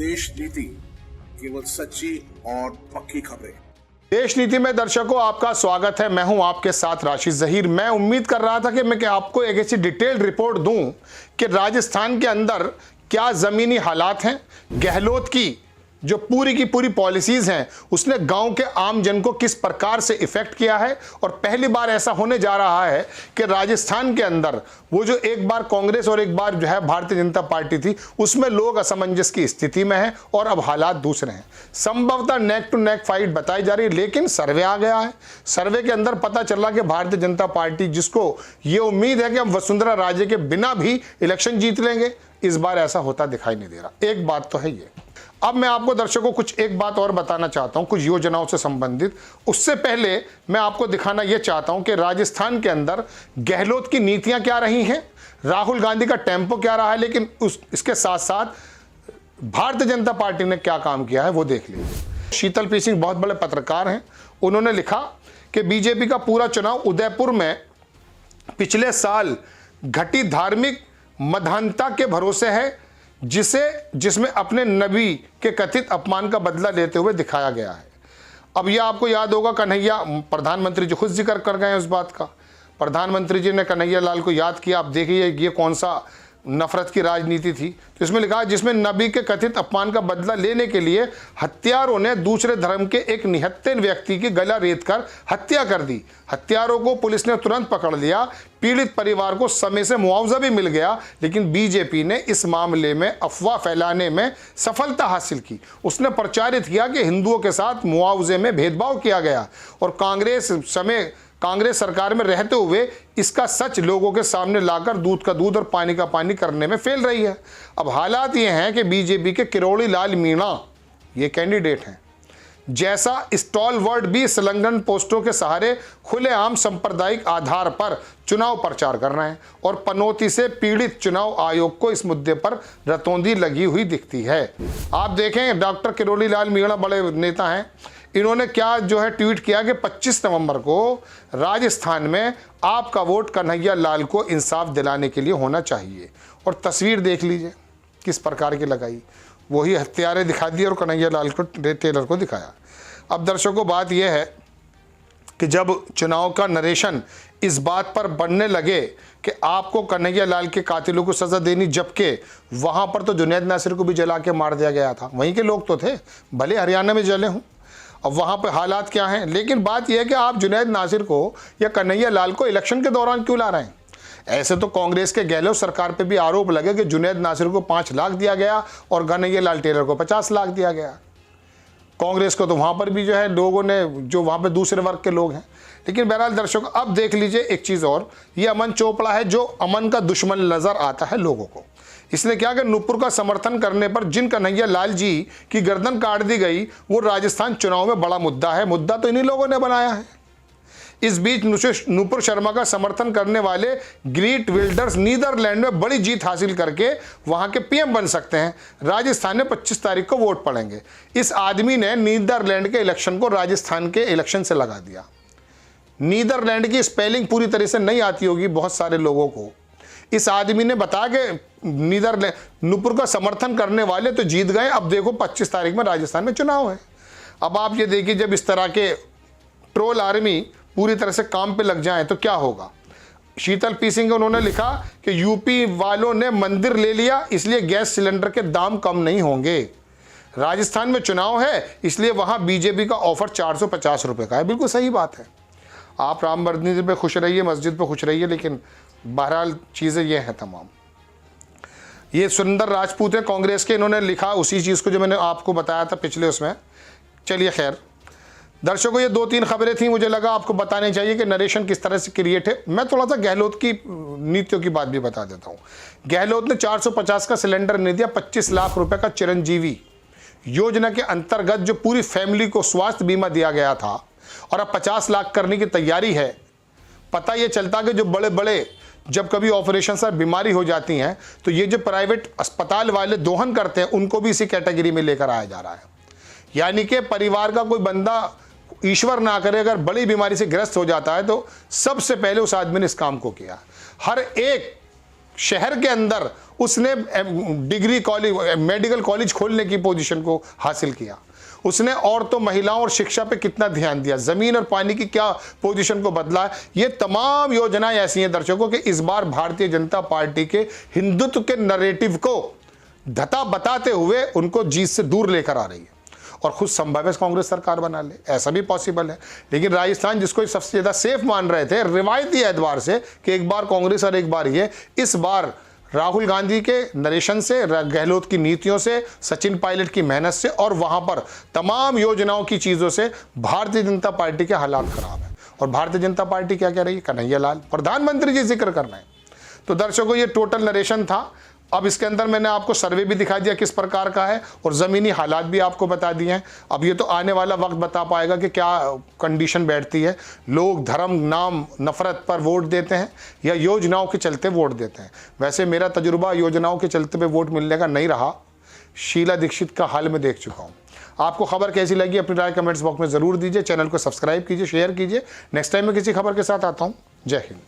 देश नीति, केवल सच्ची और पक्की खबरें। देश नीति में दर्शकों आपका स्वागत है। मैं हूं आपके साथ राशिद जहीर। मैं उम्मीद कर रहा था कि मैं आपको एक ऐसी डिटेल्ड रिपोर्ट दूं कि राजस्थान के अंदर क्या जमीनी हालात हैं, गहलोत की जो पूरी की पूरी पॉलिसीज हैं उसने गांव के आम जन को किस प्रकार से इफेक्ट किया है। और पहली बार ऐसा होने जा रहा है कि राजस्थान के अंदर वो जो एक बार कांग्रेस और एक बार जो है भारतीय जनता पार्टी थी उसमें लोग असमंजस की स्थिति में हैं और अब हालात दूसरे हैं। संभवतः नेक टू नेक फाइट बताई जा रही है, लेकिन सर्वे आ गया है। सर्वे के अंदर पता चला कि भारतीय जनता पार्टी, जिसको ये उम्मीद है कि हम वसुंधरा राजे के बिना भी इलेक्शन जीत लेंगे, इस बार ऐसा होता दिखाई नहीं दे रहा। एक बात तो है ये। अब मैं आपको दर्शकों कुछ एक बात और बताना चाहता हूं कुछ योजनाओं से संबंधित। उससे पहले मैं आपको दिखाना यह चाहता हूं कि राजस्थान के अंदर गहलोत की नीतियां क्या रही हैं, राहुल गांधी का टेम्पो क्या रहा है, लेकिन इसके साथ साथ भारतीय जनता पार्टी ने क्या काम किया है वो देख लीजिए। शीतल पी सिंह बहुत बड़े पत्रकार हैं। उन्होंने लिखा कि बीजेपी का पूरा चुनाव उदयपुर में पिछले साल घटी धार्मिक मधानता के भरोसे है, जिसमें अपने नबी के कथित अपमान का बदला लेते हुए दिखाया गया है। अब यह आपको याद होगा, कन्हैया प्रधानमंत्री जी खुद जिक्र कर गए उस बात का। प्रधानमंत्री जी ने कन्हैया लाल को याद किया। आप देखिए ये कौन सा नफरत की राजनीति थी। तो इसमें लिखा, जिसमें नबी के कथित अपमान का बदला लेने के लिए हत्यारों ने दूसरे धर्म के एक निहत्थे व्यक्ति की गला रेत कर हत्या कर दी। हत्यारों को पुलिस ने तुरंत पकड़ लिया। पीड़ित परिवार को समय से मुआवजा भी मिल गया, लेकिन बीजेपी ने इस मामले में अफवाह फैलाने में सफलता हासिल की। उसने प्रचारित किया कि हिंदुओं के साथ मुआवजे में भेदभाव किया गया और कांग्रेस सरकार में रहते हुए इसका सच लोगों के सामने लाकर दूध का दूध और पानी का पानी करने में फेल रही है। अब हालात ये हैं कि बीजेपी के किरोड़ी लाल मीणा ये कैंडिडेट हैं, जैसा स्टॉलवर्ड भी संलग्न पोस्टों के सहारे खुलेआम सांप्रदायिक आधार पर चुनाव प्रचार कर रहे हैं और पनौती से पीड़ित चुनाव आयोग को इस मुद्दे पर रतौंधी लगी हुई दिखती है। आप देखें, डॉक्टर किरोड़ी लाल मीणा बड़े नेता हैं। इन्होंने क्या जो है ट्वीट किया कि 25 नवंबर को राजस्थान में आपका वोट कन्हैया लाल को इंसाफ दिलाने के लिए होना चाहिए। और तस्वीर देख लीजिए किस प्रकार की लगाई, वही हत्यारे दिखा दिए और कन्हैया लाल को टेलर को दिखाया। अब दर्शकों बात यह है कि जब चुनाव का नरेशन इस बात पर बनने लगे कि आपको कन्हैया लाल के कातिलों को सजा देनी, जबकि वहां पर तो जुनैद नासिर को भी जला के मार दिया गया था, वहीं के लोग तो थे, भले हरियाणा में जले हों। अब वहाँ पे हालात क्या हैं, लेकिन बात यह है कि आप जुनैद नासिर को या कन्हैया लाल को इलेक्शन के दौरान क्यों ला रहे हैं। ऐसे तो कांग्रेस के गहलोत सरकार पे भी आरोप लगे कि जुनैद नासिर को 5 लाख दिया गया और कन्हैया लाल टेलर को 50 लाख दिया गया। कांग्रेस को तो वहाँ पर भी जो है लोगों ने, जो वहाँ पे दूसरे वर्ग के लोग हैं। लेकिन बहरहाल दर्शक अब देख लीजिए एक चीज़ और, ये अमन चोपड़ा है जो अमन का दुश्मन नज़र आता है लोगों को। इसने क्या कि नूपुर का समर्थन करने पर जिन कन्हैया लाल जी की गर्दन काट दी गई वो राजस्थान चुनाव में बड़ा मुद्दा है। मुद्दा तो इन्हीं लोगों ने बनाया है। इस बीच नूपुर शर्मा का समर्थन करने वाले ग्रीट विल्डर्स नीदरलैंड में बड़ी जीत हासिल करके वहां के पीएम बन सकते हैं। राजस्थान में 25 तारीख को वोट पड़ेंगे। इस आदमी ने नीदरलैंड के इलेक्शन को राजस्थान के इलेक्शन से लगा दिया। नीदरलैंड की स्पेलिंग पूरी तरह से नहीं आती होगी बहुत सारे लोगों को। इस आदमी ने बताया कि नूपुर का समर्थन करने वाले तो जीत गए, अब देखो 25 तारीख में राजस्थान में चुनाव है। अब आप ये देखिए, जब इस तरह के ट्रोल आर्मी पूरी तरह से काम पे लग जाए तो क्या होगा। शीतल पी सिंह उन्होंने लिखा कि यूपी वालों ने मंदिर ले लिया, इसलिए गैस सिलेंडर के दाम कम नहीं होंगे। राजस्थान में चुनाव है इसलिए वहां बीजेपी का ऑफर 450 रुपए का है। बिल्कुल सही बात है। आप राम मंदिर पे खुश रहिए, मस्जिद पे खुश रहिए, लेकिन बहरहाल चीज़ें ये हैं तमाम। ये सुंदर राजपूत है कांग्रेस के, इन्होंने लिखा उसी चीज़ को जो मैंने आपको बताया था पिछले उसमें। चलिए खैर दर्शकों, ये 2-3 खबरें थी, मुझे लगा आपको बतानी चाहिए कि नरेशन किस तरह से क्रिएट है। मैं थोड़ा सा गहलोत की नीतियों की बात भी बता देता हूँ। गहलोत ने 450 का सिलेंडर नहीं दिया, 25 लाख रुपए का चिरंजीवी योजना के अंतर्गत जो पूरी फैमिली को स्वास्थ्य बीमा दिया गया था और अब 50 लाख करने की तैयारी है। पता ये चलता कि जो बड़े बड़े जब कभी ऑपरेशन से बीमारी हो जाती हैं तो ये जो प्राइवेट अस्पताल वाले दोहन करते हैं उनको भी इसी कैटेगरी में लेकर आया जा रहा है। यानी कि परिवार का कोई बंदा, ईश्वर ना करे, अगर बड़ी बीमारी से ग्रस्त हो जाता है तो सबसे पहले उस आदमी ने इस काम को किया। हर एक शहर के अंदर उसने डिग्री कॉलेज, मेडिकल कॉलेज खोलने की पोजीशन को हासिल किया। उसने औरतों, महिलाओं और शिक्षा पे कितना ध्यान दिया, जमीन और पानी की क्या पोजीशन को बदला है। ये तमाम योजनाएं ऐसी हैं दर्शकों कि इस बार भारतीय जनता पार्टी के हिंदुत्व के नरेटिव को धता बताते हुए उनको जीत से दूर लेकर आ रही है और खुद संभव कांग्रेस सरकार बना ले, ऐसा भी पॉसिबल है। लेकिन राजस्थान, जिसको सबसे ज्यादा सेफ मान रहे थे रिवायती एतबार से कि एक बार कांग्रेस और एक बार ये, इस बार राहुल गांधी के नरेशन से, गहलोत की नीतियों से, सचिन पायलट की मेहनत से और वहां पर तमाम योजनाओं की चीजों से भारतीय जनता पार्टी के हालात खराब है। और भारतीय जनता पार्टी क्या कह रही है? कन्हैया लाल प्रधानमंत्री जी जिक्र कर रहे हैं। तो दर्शकों, ये टोटल नरेशन था। अब इसके अंदर मैंने आपको सर्वे भी दिखा दिया किस प्रकार का है और ज़मीनी हालात भी आपको बता दिए हैं। अब ये तो आने वाला वक्त बता पाएगा कि क्या कंडीशन बैठती है। लोग धर्म, नाम, नफरत पर वोट देते हैं या योजनाओं के चलते वोट देते हैं। वैसे मेरा तजुर्बा योजनाओं के चलते पे वोट मिलने का नहीं रहा, शीला दीक्षित का हाल में देख चुका हूँ। आपको खबर कैसी लगी अपनी राय कमेंट्स बॉक्स में ज़रूर दीजिए। चैनल को सब्सक्राइब कीजिए, शेयर कीजिए। नेक्स्ट टाइम मैं किसी खबर के साथ आता हूँ। जय हिंद।